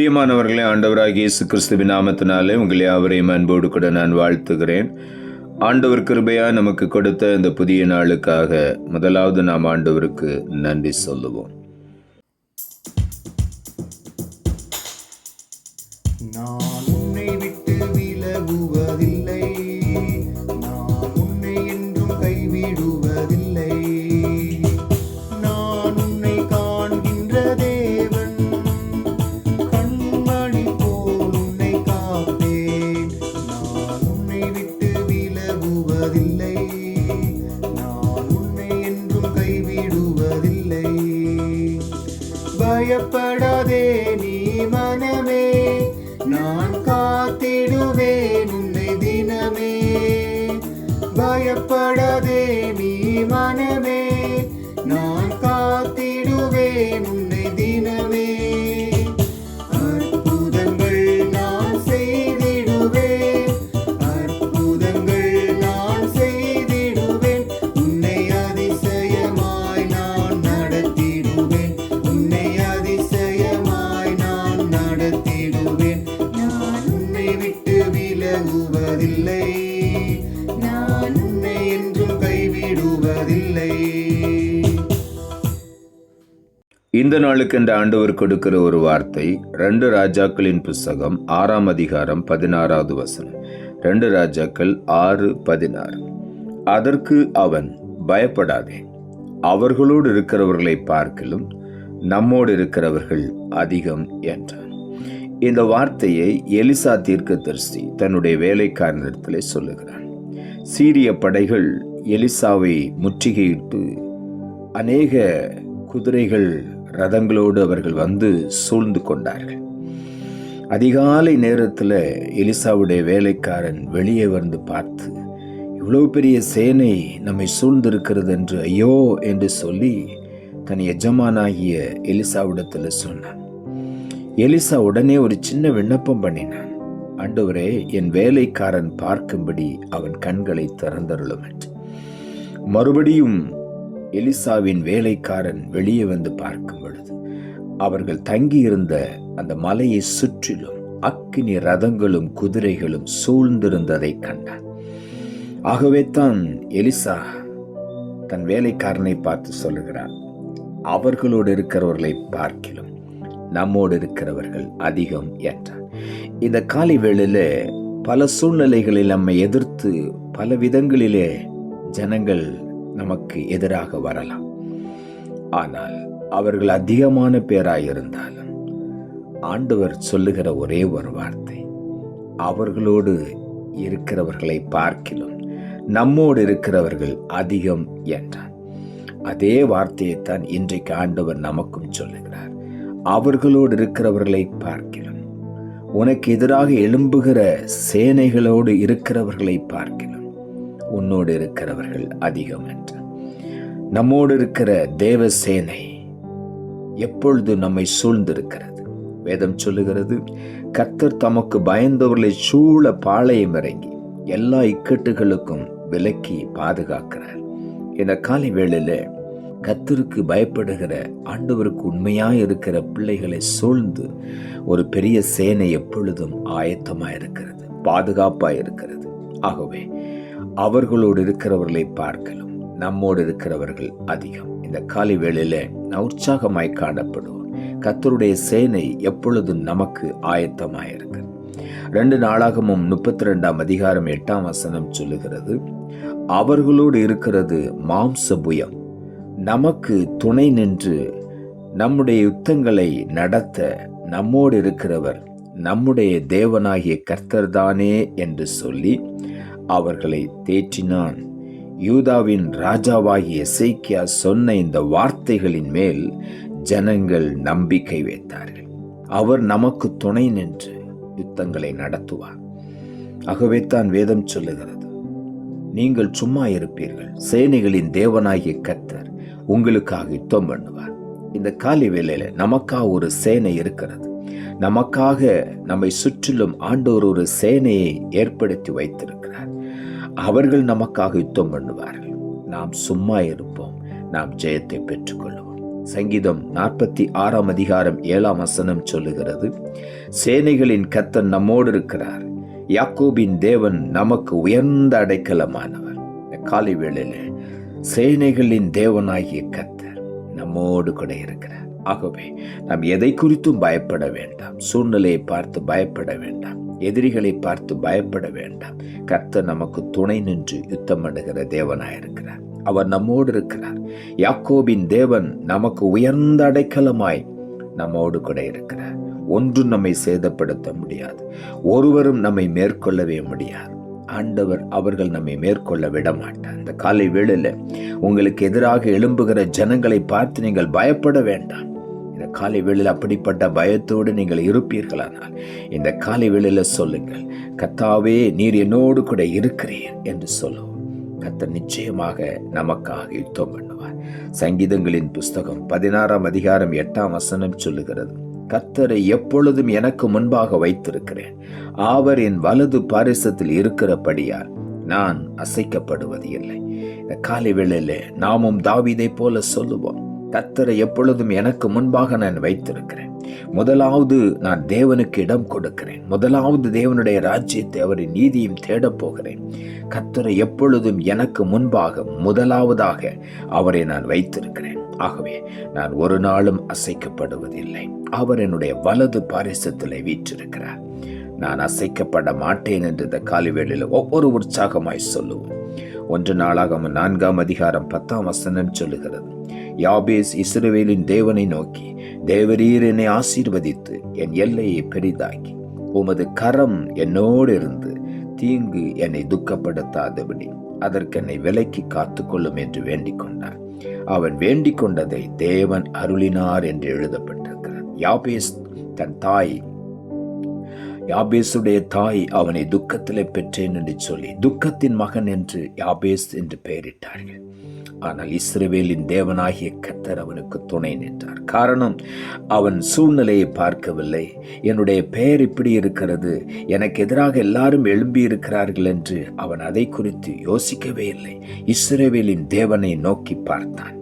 பிரியமானவர்களே, ஆண்டவராகிய இயேசு கிறிஸ்துவின் நாமத்தினாலே உங்களை யாவரையும் அன்போடு கூட நான் வாழ்த்துகிறேன். ஆண்டவர் கிருபையா நமக்கு கொடுத்த இந்த புதிய நாளுக்காக முதலாவது நாம் ஆண்டவருக்கு நன்றி சொல்லுவோம். நான் உன்னை விட்டு விலகுவதில்லை, நான் உன்னை என்றும் கைவிடுவதில்லை. நான் உன்னை காண்கின்ற தேவன், கண்மணி போல் உன்னை காப்பேன். நான் உன்னை விட்டு விலகுவதில்லை, நான் உன்னை என்றும் கைவிடுவதில்லை. பயப்படாதே நீ மனமே, நான் காத்திடுவேன் உன்னை தினமே. பயப்படாதே நீ மனமே, நான் காத்திடுவேன் உன்னை தினமே. அற்புதங்கள் நான் செய்திடுவேன், அற்புதங்கள் நான் செய்திடுவேன். உன்னை அதிசயமாய் நான் நடத்திடுவேன், உன்னை அதிசயமாய் நான் நடத்திடுவேன். நான் உன்னை விட்டு விலகுவதில்லை, நான் உன்னை என்றும் கைவிடுவதில்லை. இந்த நாளுக்கென்று ஆண்டவர் கொடுக்கிற ஒரு வார்த்தை 2 ராஜாக்களின் புஸ்தகம் 6ஆம் அதிகாரம் 16வது வசனம். 2 ராஜாக்கள் 6:16. அதற்கு அவன், பயப்படாதே, அவர்களோடு இருக்கிறவர்களை பார்க்கிலும் நம்மோடு இருக்கிறவர்கள் அதிகம் என்றான். இந்த வார்த்தையை எலிசா தீர்க்கதரிசி தன்னுடைய வேலைக்காரனிடத்திலே சொல்லுகிறான். சீரிய படைகள் எலிசாவை முற்றுகையிட்டு அநேக குதிரைகள் ரதங்களோடு அவர்கள் வந்து சூழ்ந்து கொண்டார்கள். அதிகாலை நேரத்தில் எலிசாவுடைய வேலைக்காரன் வெளியே வந்து பார்த்து, இவ்வளவு பெரிய சேனை நம்மை சூழ்ந்திருக்கிறது என்று ஐயோ என்று சொல்லி தன் எஜமானாகிய எலிசாவிடத்தில் சொன்னான். எலிசா உடனே ஒரு சின்ன விண்ணப்பம் பண்ணினான். ஆண்டவரே, என் வேலைக்காரன் பார்க்கும்படி அவன் கண்களை திறந்தருளும் என்று. மறுபடியும் எலிசாவின் வேலைக்காரன் வெளியே வந்து பார்க்கும் பொழுது அவர்கள் தங்கியிருந்த அந்த மலையை சுற்றிலும் அக்கினி ரதங்களும் குதிரைகளும் சூழ்ந்திருந்ததை கண்டான். ஆகவே தான் எலிசா தன் வேலைக்காரனை பார்த்து சொல்லுகிறான், அவர்களோடு இருக்கிறவர்களை பார்க்கிலும் நம்மோடு இருக்கிறவர்கள் அதிகம் என்றான். இந்த காலை வேளையில பல சூழ்நிலைகளில் நம்மை எதிர்த்து பல விதங்களிலே ஜனங்கள் நமக்கு எதிராக வரலாம். ஆனால் அவர்கள் அதிகமான பேராயிருந்தாலும் ஆண்டவர் சொல்லுகிற ஒரே ஒரு வார்த்தை, அவர்களோடு இருக்கிறவர்களை பார்க்கிலும் நம்மோடு இருக்கிறவர்கள் அதிகம் என்றான். அதே வார்த்தையைத்தான் இன்றைக்கு ஆண்டவர் நமக்கும் சொல்லுகிறார். அவர்களோடு இருக்கிறவர்களை பார்க்கிலும், உனக்கு எதிராக எழும்புகிற சேனைகளோடு இருக்கிறவர்களை பார்க்கிலும் உன்னோடு இருக்கிறவர்கள் அதிகம் என்று. நம்மோடு இருக்கிற தேவ சேனை எப்பொழுது நம்மை சூழ்ந்திருக்கிறது. வேதம் சொல்லுகிறது, கர்த்தர் தமக்கு பயந்தவர்களை சூழ பாளையம் இறங்கி எல்லா இக்கட்டுகளுக்கும் விலக்கி பாதுகாக்கிறார். இந்த காலை வேளையில கர்த்தருக்கு பயப்படுகிற, ஆண்டவருக்கு உண்மையாய் இருக்கிற பிள்ளைகளை சூழ்ந்து ஒரு பெரிய சேனை எப்பொழுதும் ஆயத்தமாய் இருக்கிறது, பாதுகாப்பாய் இருக்கிறது. ஆகவே அவர்களோடு இருக்கிறவர்களை பார்க்கலும் நம்மோடு இருக்கிறவர்கள் அதிகம். இந்த காலை வேளையில நான் உற்சாகமாய் காணப்படுவோம். கர்த்தருடைய சேனை எப்பொழுதும் நமக்கு ஆயத்தமாயிருக்கு. 2 நாளாகமும் 32ஆம் அதிகாரம் 8ஆம் வசனம் சொல்லுகிறது, அவர்களோடு இருக்கிறது மாம்சபுயம், நமக்கு துணை நின்று நம்முடைய யுத்தங்களை நடத்த நம்மோடு இருக்கிறவர் நம்முடைய தேவனாகிய கர்த்தர்தானே என்று சொல்லி அவர்களை தேற்றினான். யூதாவின் ராஜாவாகிய எசேக்கியா சொன்ன இந்த வார்த்தைகளின் மேல் ஜனங்கள் நம்பிக்கை வைத்தார்கள். அவர் நமக்கு துணை நின்று யுத்தங்களை நடத்துவார். ஆகவே தான் வேதம் சொல்லுகிறது, நீங்கள் சும்மா இருப்பீர்கள், சேனைகளின் தேவனாகிய கர்த்தர் உங்களுக்காக யுத்தம் பண்ணுவார். இந்த காலை வேளையில நமக்காக ஒரு சேனை இருக்கிறது. நமக்காக நம்மை சுற்றிலும் ஆண்டவர் ஒரு சேனையை ஏற்படுத்தி வைத்திருக்கிறார். அவர்கள் நமக்காக யுத்தம் பண்ணுவார்கள். நாம் சும்மா இருப்போம், நாம் ஜெயத்தை பெற்றுக்கொள்வோம். சங்கீதம் 46 அதிகாரம் 7 சொல்லுகிறது, சேனைகளின் கர்த்தர் நம்மோடு இருக்கிறார், யாக்கோபின் தேவன் நமக்கு உயர்ந்த அடைக்கலமானவர். காலை வேளையில சேனைகளின் தேவனாகிய கர்த்தர் நம்மோடு கூட இருக்கிறார். ஆகவே நாம் எதை குறித்தும் பயப்பட வேண்டாம். சூழ்நிலையை பார்த்து பயப்பட வேண்டாம். எதிரிகளை பார்த்து பயப்பட வேண்டாம். கர்த்தர் நமக்கு துணை நின்று யுத்தம் பண்ணுகிற தேவனாயிருக்கிறார். அவர் நம்மோடு இருக்கிறார். யாக்கோபின் தேவன் நமக்கு உயர்ந்த அடைக்கலமாய் நம்மோடு கூட இருக்கிறார். ஒன்றும் நம்மை சேதப்படுத்த முடியாது. ஒருவரும் நம்மை மேற்கொள்ளவே முடியாது. ஆண்டவர் அவர்கள் நம்மை மேற்கொள்ள விட மாட்டார். இந்த காலை வேளையில உங்களுக்கு எதிராக எழும்புகிற ஜனங்களை பார்த்து நீங்கள் பயப்பட வேண்டாம். இந்த காலை வேளையில் அப்படிப்பட்ட பயத்தோடு நீங்கள் இருப்பீர்களானால் இந்த காலை வேளையில சொல்லுங்கள், கர்த்தாவே நீர் என்னோடு கூட இருக்கிறீர் என்று சொல்லுவோம். கர்த்தர் நிச்சயமாக நமக்காக யுத்தம் பண்ணுவார். சங்கீதங்களின் புஸ்தகம் 16 அதிகாரம் 8 சொல்லுகிறது, கர்த்தரை எப்பொழுதும் எனக்கு முன்பாக வைத்திருக்கிறேன், அவர் என் வலது பாரிசத்தில் இருக்கிறபடியால் நான் அசைக்கப்படுவது இல்லை. இந்த காலை வேளையிலே நாமும் தாவீதை போல சொல்லுவோம், கர்த்தரை எப்பொழுதும் எனக்கு முன்பாக நான் வைத்திருக்கிறேன். முதலாவது நான் தேவனுக்கு இடம் கொடுக்கிறேன். முதலாவது தேவனுடைய ராஜ்யத்தை அவரின் நீதியும் தேடப் போகிறேன். கர்த்தரை எப்பொழுதும் எனக்கு முன்பாக முதலாவதாக அவரை நான் வைத்திருக்கிறேன். ஆகவே நான் ஒரு நாளும் அசைக்கப்படுவதில்லை. அவர் என்னுடைய வலது பாரிசத்திலே வீற்றிருக்கிறார். நான் அசைக்கப்பட மாட்டேன் என்று இந்த காலை வேளையில் ஒவ்வொரு உற்சாகமாய் சொல்லுவோம். 1 நாளாகமம் 4 அதிகாரம் 10 சொல்லுகிறது, யாபேஸ் இஸ்ரவேலின் தேவனை நோக்கி, தேவரீர் என்னை ஆசீர்வதித்து என் எல்லையை பெரிதாக்கி உமது கரம் என்னோடு இருந்து தீங்கு என்னை துக்கப்படுத்தாதபடி அதற்கு என்னை விலக்கி காத்துக்கொள்ளும் என்று வேண்டிக் கொண்டார். அவன் வேண்டிக் கொண்டதை தேவன் அருளினார் என்று எழுதப்பட்டிருக்கிறார். யாபேஸ் தன் தாய், யாபேசுடைய தாய் அவனை துக்கத்திலே பெற்றேன் என்று சொல்லி துக்கத்தின் மகன் என்று யாபேஸ் என்று பெயரிட்டார்கள். ஆனால் இஸ்ரவேலின் தேவனாகிய கர்த்தர் அவனுக்கு துணை நின்றார். காரணம், அவன் சூழ்நிலையை பார்க்கவில்லை. என்னுடைய பெயர் இப்படி இருக்கிறது, எனக்கு எதிராக எல்லாரும் எழும்பி இருக்கிறார்கள் என்று அவன் அதை குறித்து யோசிக்கவே இல்லை. இஸ்ரவேலின் தேவனை நோக்கி பார்த்தான்.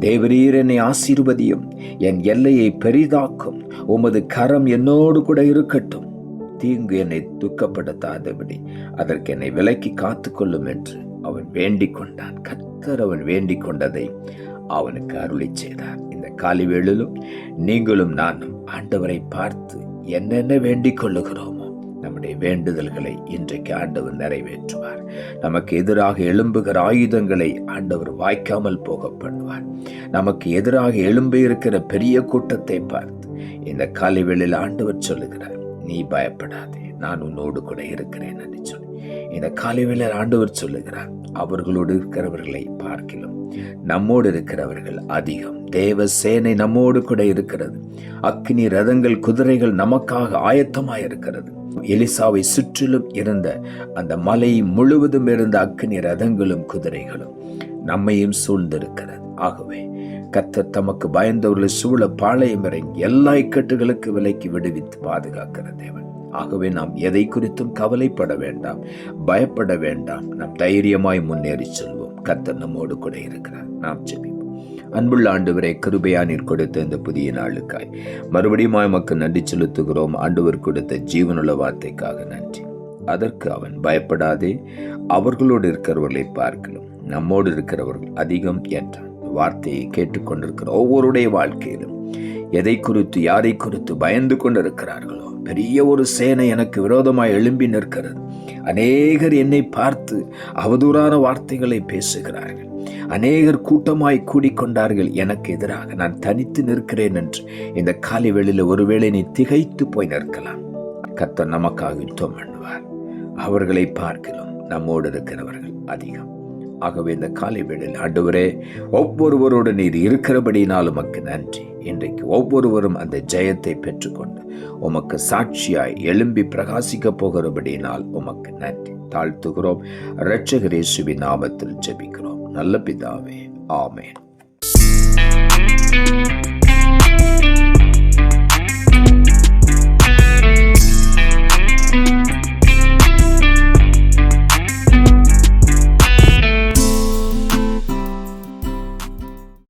தேவரீர் என்னை ஆசீர்வதியும், என் எல்லையை பெரிதாக்கும், உமது கரம் என்னோடு கூட இருக்கட்டும், தீங்கு என்னை துக்கப்படுத்தாதபடி அதற்கு என்னை விலக்கி காத்துக்கொள்ளும் என்று அவன் வேண்டிக் கொண்டான். கர்த்தர் அவன் வேண்டிக் கொண்டதை அவனுக்கு அருளி செய்தார். இந்த காலை வேளையிலும் நீங்களும் நானும் ஆண்டவரை பார்த்து என்னென்ன வேண்டிக் கொள்ளுகிறோமோ நம்முடைய வேண்டுதல்களை இன்றைக்கு ஆண்டவர் நிறைவேற்றுவார். நமக்கு எதிராக எழும்புகிற ஆயுதங்களை ஆண்டவர் வாய்க்காமல் போக பண்ணுவார். நமக்கு எதிராக எழும்பி இருக்கிற பெரிய கூட்டத்தை பார்த்து இந்த காலை வேளையில் ஆண்டவர் சொல்லுகிறார், நீ பயப்படாதே, நான் உன்னோடு கூட இருக்கிறேன் என்று சொல்லி இந்த காலை வேளையில் ஆண்டவர் சொல்லுகிறார், அவர்களோடு இருக்கிறவர்களை பார்க்கிலும் நம்மோடு இருக்கிறவர்கள் அதிகம். தேவ சேனை நம்மோடு கூட இருக்கிறது. அக்கினி ரதங்கள் குதிரைகள் நமக்காக ஆயத்தமாய் இருக்கிறது. எலிசாவை சுற்றிலும் இருந்த அந்த மலை முழுவதும் இருந்த அக்கினி ரதங்களும் குதிரைகளும் நம்மையும் சூழ்ந்திருக்கிறது. ஆகவே கர்த்தர் தமக்கு பயந்தவர்களை சூழ பாளையம் இறங்கி எல்லா இக்கட்டுகளுக்கு விலக்கி விடுவித்து பாதுகாக்கிற தேவன். ஆகவே நாம் எதை குறித்தும் கவலைப்பட வேண்டாம், பயப்பட வேண்டாம். நாம் தைரியமாய் முன்னேறி செல்வோம். கர்த்தர் நம்மோடு கூட இருக்கிறார். நாம் ஜெபிப்போம். அன்புள்ள ஆண்டவரே, கிருபையா நீர் கொடுத்த இந்த புதிய நாளுக்காய் மறுபடியும் நமக்கு நன்றி செலுத்துகிறோம். ஆண்டவர் கொடுத்த ஜீவனுள்ள வார்த்தைக்காக நன்றி. அதற்கு அவன் பயப்படாதே, அவர்களோடு இருக்கிறவர்களை பார்க்கலும் நம்மோடு இருக்கிறவர்கள் அதிகம் என்றான். வார்த்தையை கேட்டுக்கொண்டிருக்கிற ஒவ்வொருடைய வாழ்க்கையிலும் எதை குறித்து யாரை குறித்து பயந்து கொண்டிருக்கிறார்களோ, பெரிய ஒரு சேனை எனக்கு விரோதமாய் எழும்பி நிற்கிறது. அநேகர் என்னை பார்த்து அவதூறான வார்த்தைகளை பேசுகிறார்கள். அநேகர் கூட்டமாய் கூடிக்கொண்டார்கள் எனக்கு எதிராக. நான் தனித்து நிற்கிறேன் என்று இந்த காலை வேளையில ஒருவேளை நீ திகைத்து போய் நிற்கலாம். கர்த்தர் நமக்காக யுத்தம் பண்ணுவார். அவர்களை பார்க்கலாம் நம்மோடு இருக்கிறவர்கள் அதிகம். ஆகவே இந்த காலை வேளையில் ஆண்டவரே, ஒவ்வொருவரோடு நீர் இருக்கிறபடினால் உமக்கு நன்றி. இன்றைக்கு ஒவ்வொருவரும் அந்த ஜெயத்தை பெற்றுக்கொண்டு உமக்கு சாட்சியாய் எழும்பி பிரகாசிக்க போகிறபடினால் உமக்கு நன்றி தாழ்த்துகிறோம். இரட்சகர் இயேசுவின் நாமத்தில் ஜெபிக்கிறோம் நல்ல பிதாவே, ஆமென்.